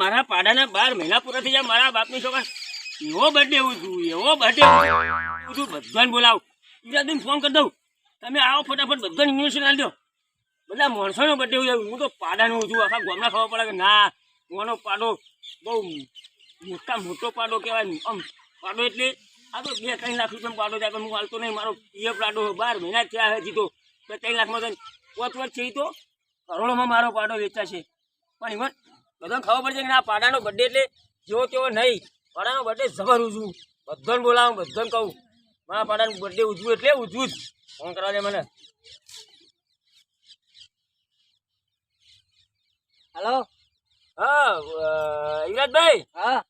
મારા પાડાના 12 મહિના પૂરા થઈ જાય. મારા બાપની છોકરા એવો બર્થડે એવો બર્થડે બધાને બોલાવ. બીજા દિન ફોન કરી દઉં, તમે આવો ફટાફટ બધાને ઇન્વિટેશન આપી દો. બધા માણસોનો બર્થડે હોય. હું તો પાડાનો છું. આખા ગામના ખબર પડે કે ના મોનો પાડો બહુ મોટો પાડો કહેવાય. આમ પાડો એટલે આ તો 2-3 લાખ રૂપિયાનો પાડો જાય. પણ હું હાલતો નહીં. મારો પીએફ પાડો 12 મહિના થયા હજી તો 3 લાખમાં તો 5 વર્ષ છે. તો કરોડોમાં મારો પાડો વેચાશે. પણ એમાં બધાને ખબર પડશે કે આ પાડાનો બર્થડે એટલે જેવો તેવો નહીં. પાડાનો બર્થડે જબર ઉજવું. બધાને બોલાવું, બધાને કહું મારા પાડાનો બર્થડે ઉજવું એટલે ઉજવું જ. ફોન કરવા દે મને. હેલો. હા યુવરાજભાઈ. હા.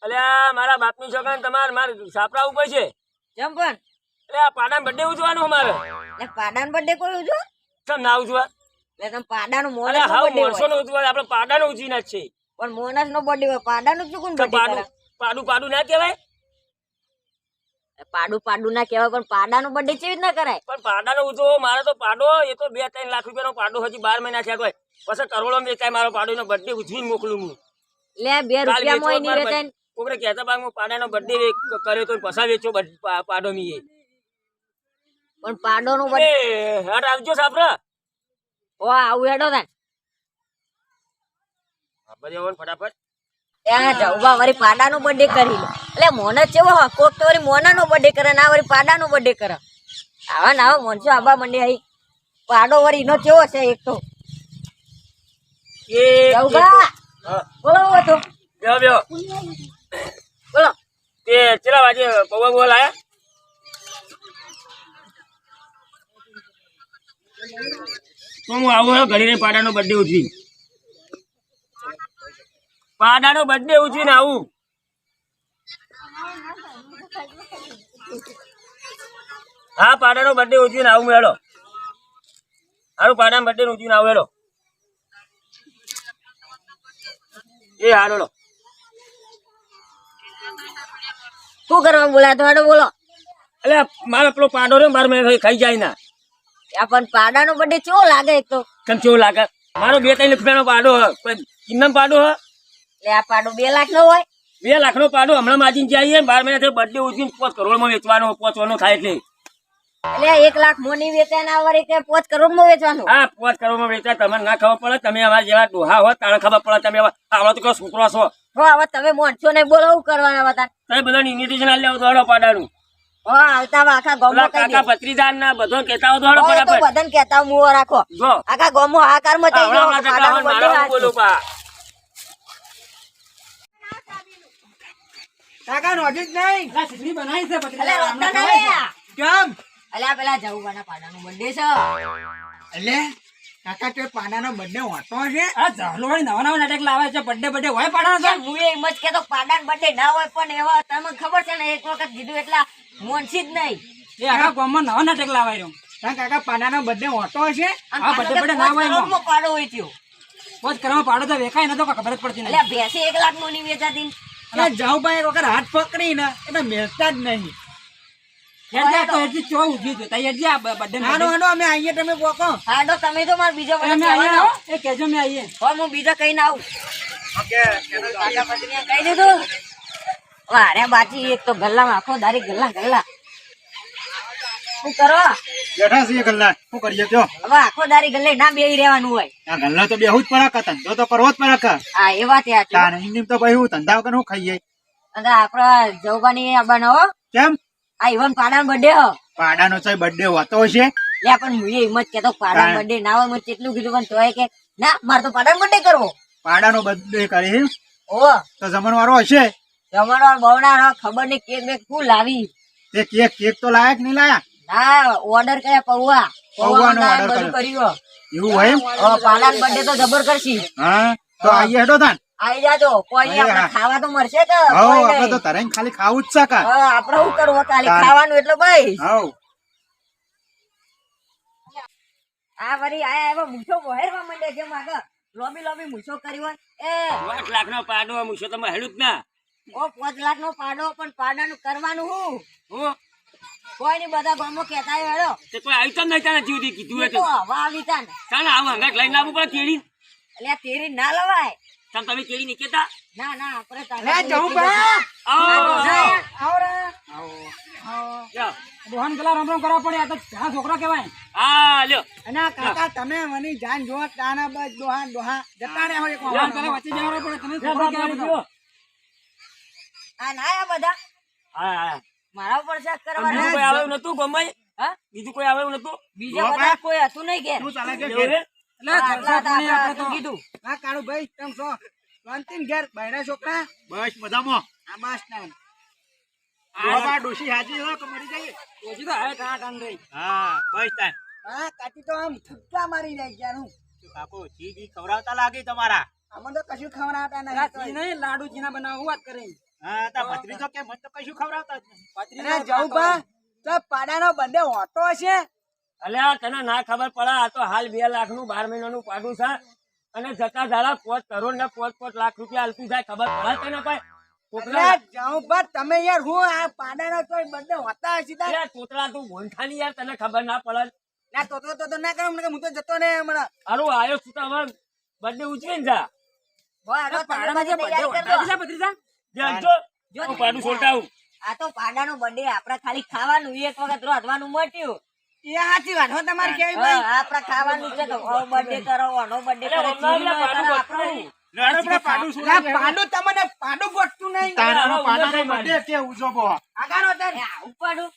અલ્યા મારા બાપની છોકરાને તમારે મારે સાપરા ઉપર છે. કેમ પણ? એટલે આ પાડાનો બર્થડે ઉજવાનો અમારે. એટલે પાડાનો બર્થડે કોઈ ઉજવો? કેમ ના ઉજવા? એટલે તમે પાડાનો મોનસ નો બર્થડે બર્થડે હોય. ઉજવા આપણે પાડાનો ઉજવીના જ છે. પણ મોનસ નો બર્થડે હોય, પાડાનો શું કોણ બર્થડે કરે? પાડું ના કહેવાય. પાડું ના કહેવાય, પણ પાડાનો બર્થડે કેવી રીતના કરાય? પણ પાડાનો ઉજવો મારે તો પાડો એ તો 2-3 લાખ રૂપિયાનો પાડો હજી 12 મહિના થયા હોય. પછી કરોડો વેચાય મારો પાડો નો બર્થડે ઉજવીને મોકલું હું. એટલે 2 રૂપિયામાં નહીં વેચાય. કોકરે કહેતા ભાગમાં પાડાનો બર્થડે કર્યો તો પસા વેચો પાડો મીએ. પણ પાડોનો બર્થડે હાટ આવજો સાપરા. ઓ આવું હેડો તાન. બધે ફટાફટ ત્યાં જવવા વળી પાડાનો બર્થડે કરી લે. એટલે મોનસ ચેવો હ, કોક તો વળી મોનાનો બર્થડે કરે, ના વળી પાડાનો બર્થડે કરે. આવા ના આવા મોનસો આબા મંડે હઈ. પાડો વળી નો ચેવો છે એક તો. જવવા બોલો તો. બેહો બોલો. તે ચલા વાજે પૌવા બોલ આયા. તો હું આવું ઘડીને પાડાનો બર્થડે ઉજવી. પાડાનો બર્થડે ઉજવીને આવું. હા પાડાનો બર્થડે ઉજવીને આવું મેળો. હારું પાડાનો બર્થડે ઉજવીને આવું હેડો. એ હારો લો. શું કરવા બોલાય તો હેડો બોલો. એટલે મારે પેલો પાડો રે મારે મેં ખાઈ જાય ના. પણ પાડાનો બર્થડે કેવો લાગે એક તો? કેમ કેવું લાગે? મારો 2-3 રૂપિયાનો પાડો હ. કિન્નમ પાડો હ. એટલે આ પાડો 2 લાખ નો હોય? 2 લાખનો પાડો હમણાં માજીને જઈએ. 12 મહિના બર્થડે ઉજવીને 5 કરોડમાં વેચવાનો, પહોંચવાનો થાય એટલે. એટલે 1 લાખ મોની વેચાય ના વળી કે 5 કરોડ માં વેચવાનું? હા 5 કરોડમાં વેચાય. તમને ના ખબર પડે? તમે અમારા જેવા ડોહા હો તાણે ખબર પડે. તમે આવડો તો છોકરો છો. હવે તમે મોનસો ને બોલાવું કરવાના હતા. તમે બધાને ઇન્વિટેશન આલી આવો દોડો પાડાનું. આવતા આખા ગામમાં કાકા ભત્રીજાન ના બધો કહેતા દોડો તો બધાને કહેતા મુઓ રાખો. જો આખા ગામમાં હાકાર મચાઈ ગયો. બોલો પા કાકા નોટિસ નહીં સિદ્ધિ બનાવી છે કેમ? અલ્યા પેલા જવુબાના પાડાનો બર્થડે છે. એટલે કાકા તો પાડાનો બર્થડે હોતો છે. આ ઝાલોવાળી નવા નવા નાટક લાવે છે. બર્થડે હોય પાડાનો છે. હું એમ જ કેતો પાડાનો બર્થડે ના હોય, પણ એવા તમને ખબર છે ને એક વખત કીધું એટલા મોનસી જ નહીં. એ આખા ગામમાં નવા નાટક લાવાય રહ્યો. કાકા પાડાનો બર્થડે હોતો છે. હા બર્થડે ના હોય એમાં. પાડો હોય થયો. પોત કરવા પાડો તો વેખાય ન તો ખબર જ પડતી નહીં. એટલે ભેંસે 1 લાખ મોની વેચાતી. જાઉં ભાઈ એક વખત હાથ પકડી ને એટલે મેળતા જ નહીં. તો હજી ચો ઉભી જો તઈ હજી આ બર્થડે આનો અમે આવીએ તમે પોકો. હાડો તમે તો માર બીજો અમે આવીએ એ કેજો મે આવીએ. હું બીજા કઈ ના આવું. કાકા પત્નીએ કહી દીધું. વારે બાકી એક તો ગલ્લામાં આખો દારી ગલ્લા શું કરો? બેઠા છીએ ગલ્લા. શું કરીએ કયો? હવે આખો દારી ગલ્લે ના બેહી રહેવાનું હોય. આ ગલ્લા તો બેહુ જ પડે ધંધો તો કરવો જ પડે. હા એ વાત યાદ. તો ભાઈ હું ધંધા વગર હું ખાઈએ. અને આપડા જવબાની આવવાનો હો. કેમ? આ ઈવન પાડાનો બર્થડે હો. પાડાનો છે બર્થડે હોતો છે. લે પણ હું એમ જ કેતો પાડાનો બર્થડે ના હોય. મેં કેટલું કીધું પણ તોય કે ના મારે તો પાડાનો બર્થડે કરવો. પાડાનો બર્થડે કરી ઓ તો જમણવારો હશે. જમણવાર બવડા ખબર નહીં કેક બેક શું લાવી. તે કેક તો લાયક નહીં લાયા. ના ઓર્ડર કર્યા પૌવાનો ઓર્ડર કર્યો. એવું હોય? પાડાનો બર્થડે તો જબર કરશી. હા તો આઈએ હેડો તાન. આવી જાજો. કોઈ આપણે ખાવા તો મળશે કે? આપણે તો તરંગ ખાલી ખાવું જ છે કા. આપણે શું કરવું ખાલી ખાવાનું એટલે ભાઈ. આ વરી આયા એવો મૂછો વહેરવા માંડે જેમ આગળ લોબી મૂછો કરી હોય. એ 5 લાખનો પાડો મૂછો તમે હેડું જ ના. ઓ 5 લાખ નો પાડો પણ પાડાનું કરવાનું હું હું કોઈ ની બધા ગામો કહેતા હોય હેડો તે કોઈ આવી તો નહીં તારા જીવથી કીધું એ હતું તો હવા આવી તા ને ચાલ આવું હંગાત લઈને આવવું પડે કેળી એટલે તેરી ના લવાય ચાલ તમે કેળી નહીં કેતા ના ના આપણે લે તારા જવું બા આવો આવો રે જાઓ. રોહન પેલા રમ રમ કરવા પડે આ તો ઘણા છોકરા કહેવાય હા લ્યો અને કાકા તમે મને જાન જો તાના બસ દોહા દોહા જતા રે હોય એક રોહન પેલા વચ્ચે જવા પડે તમે છોકરા કહેવાય બધા. આ ના આ બધા હા હા મારા ઉપર શક બીજું કરવાના કોઈ આવે એવું નતું ગમાઈ હા બીજું કોઈ આવે એવું નતું બીજા બધા કોઈ હતું નહીં કે શું ચાલે કે એવું રે? એટલે જલસા પાણી આપણે તો કીધું હા કાળુ ભાઈ તમ છો શાંતિન ઘેર બૈરા છોકરા બસ મજામાં આ મસ્ત નામ બાબા ડોશી હાજી હો કે મરી જઈએ ઓછી તો હવે ઠા ઠાન રહી. હા બસ તાન હા કાચી તો આમ થૂકા મારી જાય યાર હું કાકો જી ખવડાવતા લાગે તમારા આમાં તો કશું ખવડાવતા પેલા નહીં જી નહીં લાડુ જીના બનાવવા વાત કરી હા તા ભત્રીજો કે મત તો કશું ખવડાવતા જ નહીં ભત્રીજો અરે જવું બા તો પાડાનો બંને હોતો હશે અલ્યા તને ના ખબર પડે આ તો હાલ 2 લાખનું 12 મહિનાનું પાડું છે અને જતા દાડા 5 કરોડ ને 5 લાખ રૂપિયા હાલતું જાય ખબર પડે તને ભાઈ અરે જાઉં બા તમે યાર હું આ પાડાનો તો બંને હોતા હશે તા અલ્યા તોતરા તું બોલખાની યાર તને ખબર ના પડે ના તો ના કરો મને હું તો જતો ને હમણાં હારું આયો છું તો હવે બર્થડે ઉજવીને જા હોય હેડો તમે પાડાનો જે બધી બર્થડે તૈયારી વટાવી કરજો. છે ભત્રીજા જો હું પાડું છોડતા આવું આ તો પાડાનો બર્થડે આપણે ખાલી ખાવાનું એક વખત રોધવાનું મટ્યું એ સાચી વાત હો તમારે કેવી હા, ભાઈ આપણે ખાવાનું છે કે ઓ બર્થડે કરો ઓનો બર્થડે કરો અલ્યા, હમણાં ચીરીનો પાડું કરો, ગોઠવું. આપણું. ના, પાડું તમને પાડું ગોઠતું નહીં પાડાનો birthday કે ઉજવો આગાનો તાર આ ઉપાડું.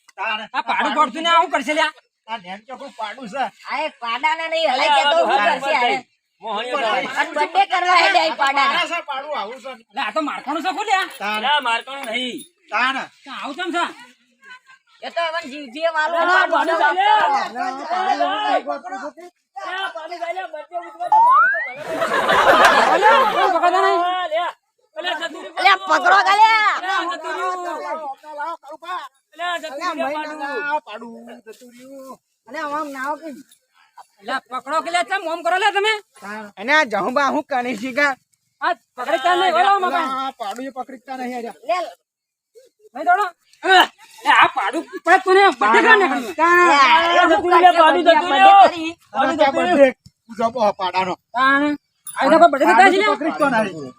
આ પાડું ગોઠતું ને આવું કરશે લ્યા. આ નેમ ચોખ્ખું પાડું છે આ એક પાડાને નહીં હલાઈ કે તો શું કરશે હારે? મોહણીઓ જવાય. અને બર્થડે કરવા હેડે આ પાડાને. છે પાડું આવું છે એટલે આ તો મારખાનું છે ખુલ્યા અલ્યા, મારવાનું નહીં તાણ આવું ચમ છે એ તો એમાં જીવ વાળું અલ્યા, પાડું પાડું છે. ચાલે. અલ્યા, પાડું ચાલે, birthday ઉજવે તો પાડું તો ભલે. અલ્યા, કોઈ પકડતા નહીં. અલ્યા, અલ્યા, જતું રહ્યું. અલ્યા, પકડો ગાલ્યા. અલ્યા, જતું રહ્યું. અલ્યા, જતું રહ્યું પાડું. પાડું જતું રહ્યું અને આમ નાવ કે અલ્યા, પકડો કે લ્યા, ચમ ઓમ કરો લ્યા તમે અને આ જહુબા હું કરી શીખા આ પકડી ચાલ નહીં ઓલો મામા પાડું એ પકડીતા નહીં અરે લે, નહીં દોડો આ પાડું પડે તું ને બર્થડે કરવા નીકળ્યું લે, શું કરશે પાડું જતું birthday રહ્યું. કરી? પાડાનો તાણ આવી તો કોઈ બર્થડે થતા છે લ્યા પકડીતો નહીં